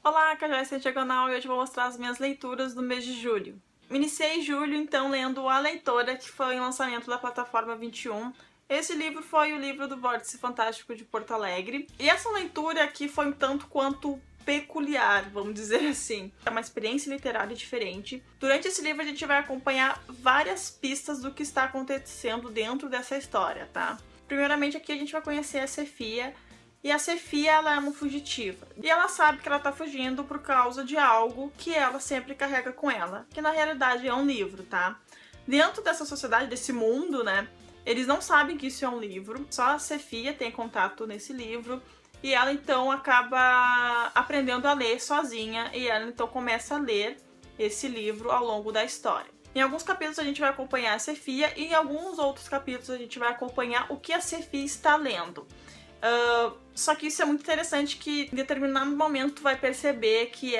Olá, aqui é a Jéssica Diagonal e hoje vou mostrar as minhas leituras do mês de julho. Iniciei julho, então, lendo A Leitora, que foi um lançamento da plataforma 21. Esse livro foi o livro do Vórtice Fantástico de Porto Alegre. E essa leitura aqui foi um tanto quanto peculiar, vamos dizer assim. É uma experiência literária diferente. Durante esse livro a gente vai acompanhar várias pistas do que está acontecendo dentro dessa história, tá? Primeiramente aqui a gente vai conhecer a Sefia. E a Sefia, ela é uma fugitiva. E ela sabe que ela tá fugindo por causa de algo que ela sempre carrega com ela. Que na realidade é um livro, tá? Dentro dessa sociedade, desse mundo, né? Eles não sabem que isso é um livro. Só a Sefia tem contato nesse livro. E ela então acaba aprendendo a ler sozinha. E ela então começa a ler esse livro ao longo da história. Em alguns capítulos a gente vai acompanhar a Sefia. E em alguns outros capítulos a gente vai acompanhar o que a Sefia está lendo. Só que isso é muito interessante que em determinado momento tu vai perceber que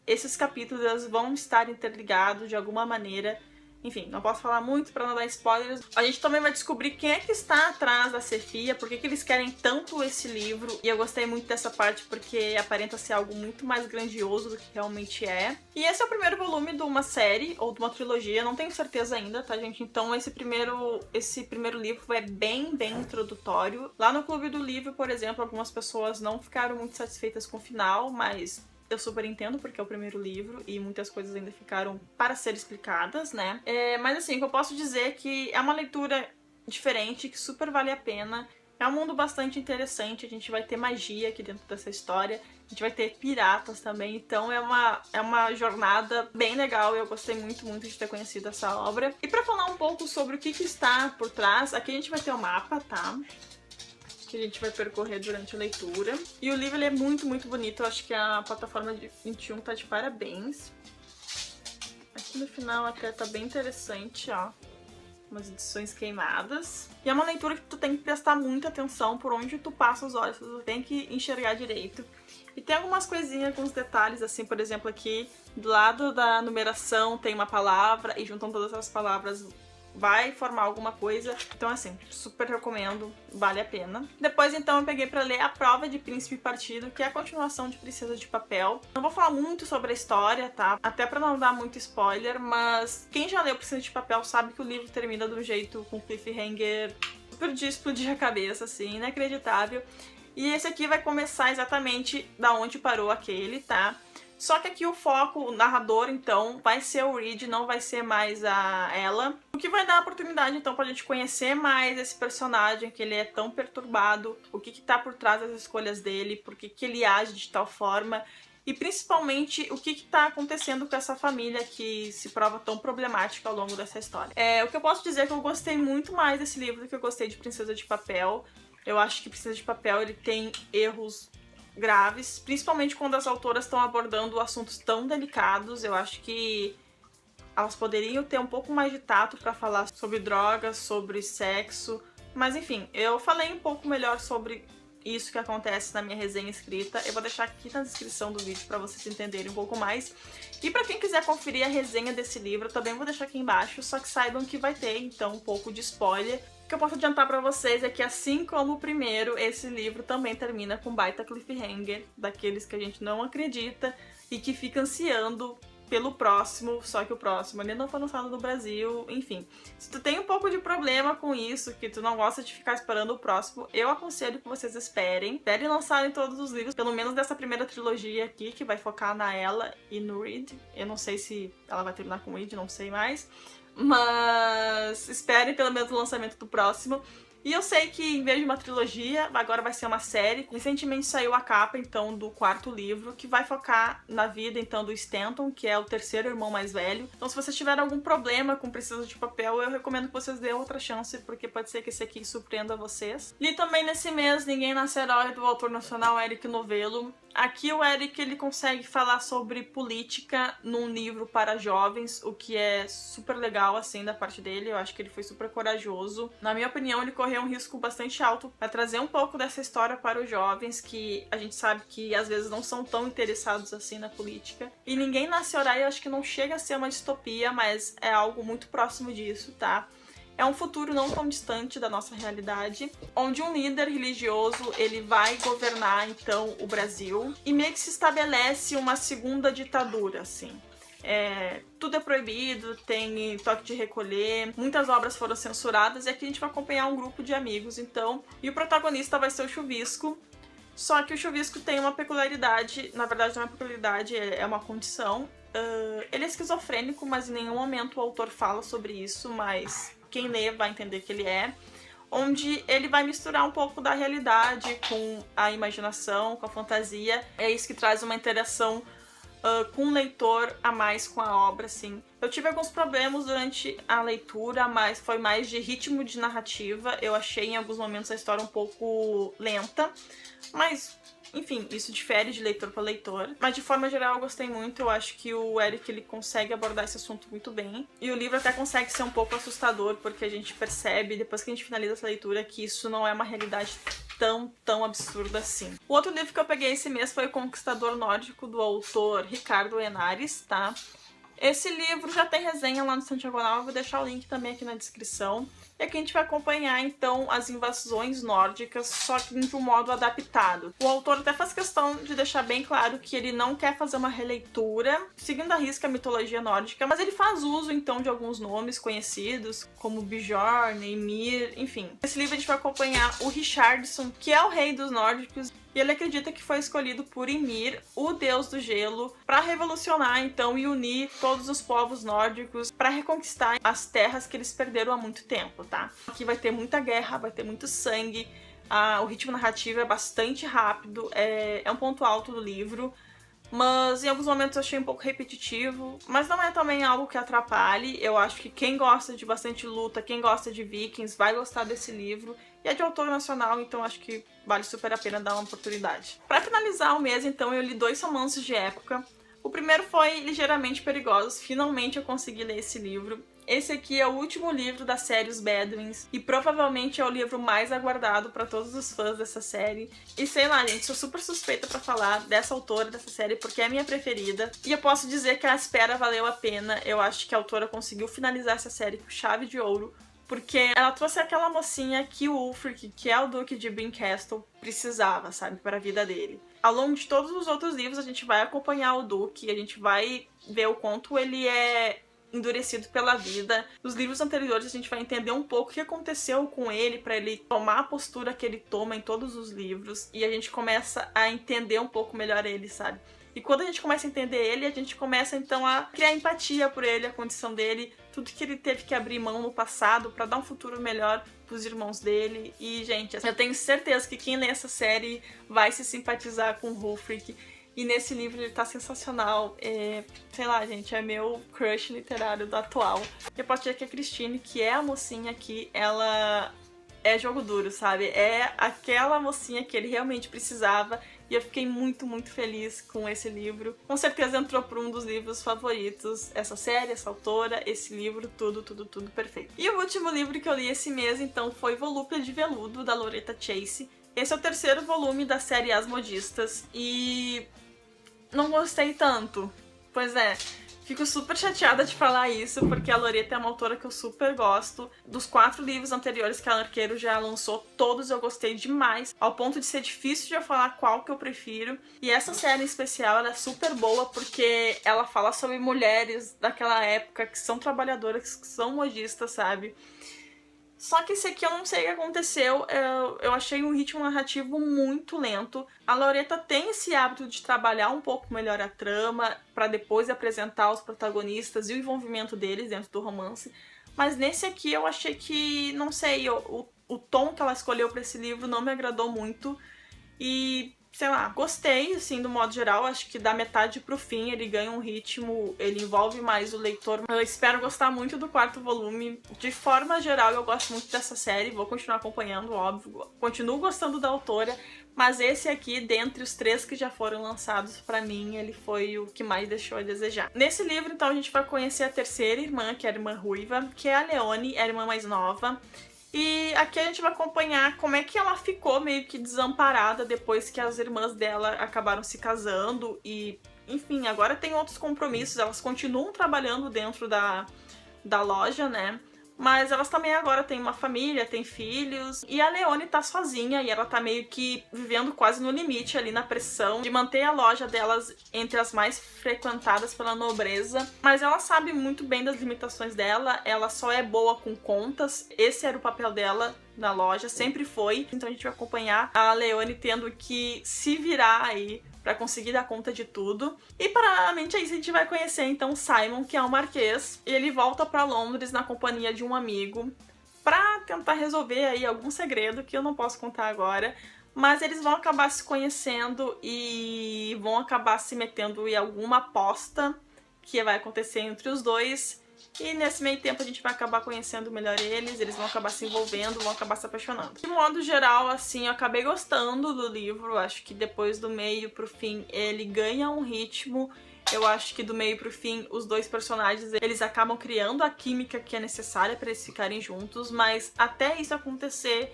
esses capítulos eles vão estar interligados de alguma maneira. Enfim, não posso falar muito para não dar spoilers. A gente também vai descobrir quem é que está atrás da Sefia, por que eles querem tanto esse livro. E eu gostei muito dessa parte porque aparenta ser algo muito mais grandioso do que realmente é. E esse é o primeiro volume de uma série, ou de uma trilogia, não tenho certeza ainda, tá, gente? Então esse primeiro livro é bem introdutório. Lá no Clube do Livro, por exemplo, algumas pessoas não ficaram muito satisfeitas com o final, mas eu super entendo porque é o primeiro livro e muitas coisas ainda ficaram para ser explicadas, né? Mas assim, o que eu posso dizer é que é uma leitura diferente, que super vale a pena. É um mundo bastante interessante, a gente vai ter magia aqui dentro dessa história, a gente vai ter piratas também, então é uma jornada bem legal e eu gostei muito de ter conhecido essa obra. E pra falar um pouco sobre o que está por trás, aqui a gente vai ter o mapa, tá? Que a gente vai percorrer durante a leitura. E o livro ele é muito bonito, eu acho que a plataforma de 21 tá de parabéns. Aqui no final até tá bem interessante, ó. Umas edições queimadas. E é uma leitura que tu tem que prestar muita atenção por onde tu passa os olhos, tu tem que enxergar direito. E tem algumas coisinhas, alguns detalhes, assim, por exemplo, aqui do lado da numeração tem uma palavra e juntando todas as palavras vai formar alguma coisa. Então assim, super recomendo, vale a pena. Depois então eu peguei pra ler A Prova de Príncipe Partido, que é a continuação de Princesa de Papel. Não vou falar muito sobre a história, tá? Até pra não dar muito spoiler, mas quem já leu Princesa de Papel sabe que o livro termina de um jeito com cliffhanger super de explodir a cabeça, assim, inacreditável. E esse aqui vai começar exatamente da onde parou aquele, tá? Só que aqui o foco, o narrador, então, vai ser o Reed, não vai ser mais ela. O que vai dar a oportunidade, então, pra gente conhecer mais esse personagem, que ele é tão perturbado, o que tá por trás das escolhas dele, por que ele age de tal forma, e principalmente o que tá acontecendo com essa família que se prova tão problemática ao longo dessa história. O que eu posso dizer é que eu gostei muito mais desse livro do que eu gostei de Princesa de Papel. Eu acho que Princesa de Papel ele tem erros graves, principalmente quando as autoras estão abordando assuntos tão delicados. Eu acho que elas poderiam ter um pouco mais de tato para falar sobre drogas, sobre sexo, mas enfim, eu falei um pouco melhor sobre isso que acontece na minha resenha escrita. Eu vou deixar aqui na descrição do vídeo para vocês entenderem um pouco mais. E para quem quiser conferir a resenha desse livro, eu também vou deixar aqui embaixo, só que saibam que vai ter, então, um pouco de spoiler. O que eu posso adiantar pra vocês é que, assim como o primeiro, esse livro também termina com baita cliffhanger, daqueles que a gente não acredita e que fica ansiando pelo próximo, só que o próximo ainda não foi lançado no Brasil, enfim. Se tu tem um pouco de problema com isso, que tu não gosta de ficar esperando o próximo, eu aconselho que vocês esperem lançarem todos os livros, pelo menos dessa primeira trilogia aqui, que vai focar na Ella e no Reed. Eu não sei se ela vai terminar com o Reed, não sei mais. Mas esperem pelo menos o lançamento do próximo. E eu sei que em vez de uma trilogia, agora vai ser uma série. Recentemente saiu a capa, então, do quarto livro, que vai focar na vida, então, do Stanton, que é o terceiro irmão mais velho. Então, se vocês tiverem algum problema com Princesa de Papel, eu recomendo que vocês dêem outra chance, porque pode ser que esse aqui surpreenda vocês. Li também nesse mês Ninguém Nasce Herói, do autor nacional Eric Novello. Aqui o Eric ele consegue falar sobre política num livro para jovens, o que é super legal, assim, da parte dele. Eu acho que ele foi super corajoso. Na minha opinião, ele correu um risco bastante alto para trazer um pouco dessa história para os jovens, que a gente sabe que às vezes não são tão interessados assim na política. E Ninguém Nasce Herói, eu acho que não chega a ser uma distopia, mas é algo muito próximo disso, tá? É um futuro não tão distante da nossa realidade, onde um líder religioso ele vai governar então o Brasil e meio que se estabelece uma segunda ditadura, assim. Tudo é proibido, tem toque de recolher, muitas obras foram censuradas e aqui a gente vai acompanhar um grupo de amigos, então, e o protagonista vai ser o Chuvisco. Só que o Chuvisco tem uma peculiaridade, na verdade não é uma peculiaridade, é uma condição. Ele é esquizofrênico, mas em nenhum momento o autor fala sobre isso, mas quem lê vai entender que ele é. Onde ele vai misturar um pouco da realidade com a imaginação, com a fantasia. É isso que traz uma interação com o leitor a mais com a obra, assim. Eu tive alguns problemas durante a leitura, mas foi mais de ritmo de narrativa. Eu achei em alguns momentos a história um pouco lenta, mas enfim, isso difere de leitor para leitor. Mas de forma geral eu gostei muito, eu acho que o Eric ele consegue abordar esse assunto muito bem. E o livro até consegue ser um pouco assustador, porque a gente percebe, depois que a gente finaliza essa leitura, que isso não é uma realidade tão absurda assim. O outro livro que eu peguei esse mês foi O Conquistador Nórdico, do autor Ricardo Henares, tá? Esse livro já tem resenha lá no Santiagonal, eu vou deixar o link também aqui na descrição. E aqui a gente vai acompanhar, então, as invasões nórdicas, só que de um modo adaptado. O autor até faz questão de deixar bem claro que ele não quer fazer uma releitura, seguindo à risca a mitologia nórdica, mas ele faz uso, então, de alguns nomes conhecidos, como Bjorn, Ymir, enfim. Nesse livro a gente vai acompanhar o Richardson, que é o rei dos nórdicos, e ele acredita que foi escolhido por Ymir, o deus do gelo, para revolucionar então e unir todos os povos nórdicos para reconquistar as terras que eles perderam há muito tempo, tá? Aqui vai ter muita guerra, vai ter muito sangue, o ritmo narrativo é bastante rápido, é um ponto alto do livro, mas em alguns momentos eu achei um pouco repetitivo, mas não é também algo que atrapalhe. Eu acho que quem gosta de bastante luta, quem gosta de Vikings, vai gostar desse livro. E é de autor nacional, então acho que vale super a pena dar uma oportunidade. Para finalizar o mês, então, eu li 2 romances de época. O primeiro foi Ligeiramente Perigosos, finalmente eu consegui ler esse livro. Esse aqui é o último livro da série Os Bedouins e provavelmente é o livro mais aguardado para todos os fãs dessa série. E sei lá, gente, sou super suspeita para falar dessa autora dessa série porque é a minha preferida. E eu posso dizer que a espera valeu a pena. Eu acho que a autora conseguiu finalizar essa série com chave de ouro, porque ela trouxe aquela mocinha que o Ulfric, que é o Duque de Brincastle, precisava, sabe, para a vida dele. Ao longo de todos os outros livros a gente vai acompanhar o Duque, a gente vai ver o quanto ele é endurecido pela vida. Nos livros anteriores a gente vai entender um pouco o que aconteceu com ele para ele tomar a postura que ele toma em todos os livros, e a gente começa a entender um pouco melhor ele, sabe? E quando a gente começa a entender ele, a gente começa então a criar empatia por ele, a condição dele, tudo que ele teve que abrir mão no passado para dar um futuro melhor pros irmãos dele. E, gente, eu tenho certeza que quem lê essa série vai se simpatizar com o Ulfric. E nesse livro ele tá sensacional. Sei lá, gente, é meu crush literário do atual. Eu posso dizer que a Christine, que é a mocinha aqui, ela é jogo duro, sabe? É aquela mocinha que ele realmente precisava. E eu fiquei muito feliz com esse livro. Com certeza entrou por um dos livros favoritos. Essa série, essa autora, esse livro, tudo perfeito. E o último livro que eu li esse mês, então, foi Volúpia de Veludo, da Loretta Chase. Esse é o 3º volume da série As Modistas. E não gostei tanto. Pois é. Fico super chateada de falar isso, porque a Loretta é uma autora que eu super gosto. Dos 4 livros anteriores que a Arqueiro já lançou, todos eu gostei demais, ao ponto de ser difícil de eu falar qual que eu prefiro. E essa série em especial, ela é super boa porque ela fala sobre mulheres daquela época que são trabalhadoras, que são modistas, sabe? Só que esse aqui eu não sei o que aconteceu, eu achei um ritmo narrativo muito lento. A Loretta tem esse hábito de trabalhar um pouco melhor a trama, pra depois apresentar os protagonistas e o envolvimento deles dentro do romance. Mas nesse aqui eu achei que, não sei, o tom que ela escolheu pra esse livro não me agradou muito. E, sei lá, gostei, assim, do modo geral. Acho que da metade pro fim ele ganha um ritmo, ele envolve mais o leitor. Eu espero gostar muito do 4º volume. De forma geral, eu gosto muito dessa série, vou continuar acompanhando, óbvio. Continuo gostando da autora, mas esse aqui, dentre os 3 que já foram lançados, pra mim, ele foi o que mais deixou a desejar. Nesse livro, então, a gente vai conhecer a 3ª irmã, que é a irmã Ruiva, que é a Leone, é a irmã mais nova. E aqui a gente vai acompanhar como é que ela ficou meio que desamparada depois que as irmãs dela acabaram se casando e, enfim, agora tem outros compromissos, elas continuam trabalhando dentro da loja, né? Mas elas também agora têm uma família, têm filhos, e a Leone tá sozinha e ela tá meio que vivendo quase no limite ali na pressão de manter a loja delas entre as mais frequentadas pela nobreza. Mas ela sabe muito bem das limitações dela, ela só é boa com contas, esse era o papel dela na loja, sempre foi. Então a gente vai acompanhar a Leone tendo que se virar aí pra conseguir dar conta de tudo. E paralelamente a isso a gente vai conhecer então Simon, que é um marquês, e ele volta pra Londres na companhia de um amigo pra tentar resolver aí algum segredo que eu não posso contar agora, mas eles vão acabar se conhecendo e vão acabar se metendo em alguma aposta que vai acontecer entre os dois. E nesse meio tempo a gente vai acabar conhecendo melhor eles vão acabar se envolvendo, vão acabar se apaixonando. De modo geral, assim, eu acabei gostando do livro, acho que depois do meio pro fim ele ganha um ritmo. Eu acho que do meio pro fim os dois personagens eles acabam criando a química que é necessária para eles ficarem juntos, mas até isso acontecer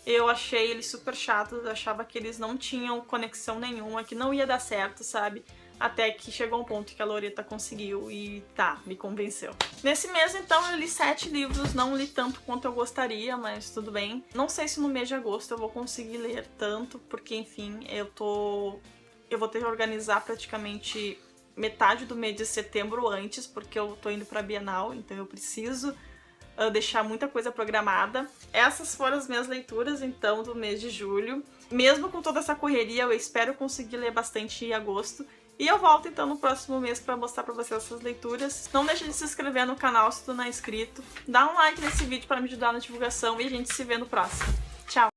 eu achei eles super chatos, eu achava que eles não tinham conexão nenhuma, que não ia dar certo, sabe? Até que chegou um ponto que a Loretta conseguiu e tá, me convenceu. Nesse mês, então, eu li 7 livros, não li tanto quanto eu gostaria, mas tudo bem. Não sei se no mês de agosto eu vou conseguir ler tanto, porque, enfim, eu vou ter que organizar praticamente metade do mês de setembro antes, porque eu tô indo pra Bienal, então eu preciso deixar muita coisa programada. Essas foram as minhas leituras, então, do mês de julho. Mesmo com toda essa correria, eu espero conseguir ler bastante em agosto. E eu volto então no próximo mês para mostrar para vocês essas leituras. Não deixe de se inscrever no canal se tu não é inscrito. Dá um like nesse vídeo para me ajudar na divulgação e a gente se vê no próximo. Tchau!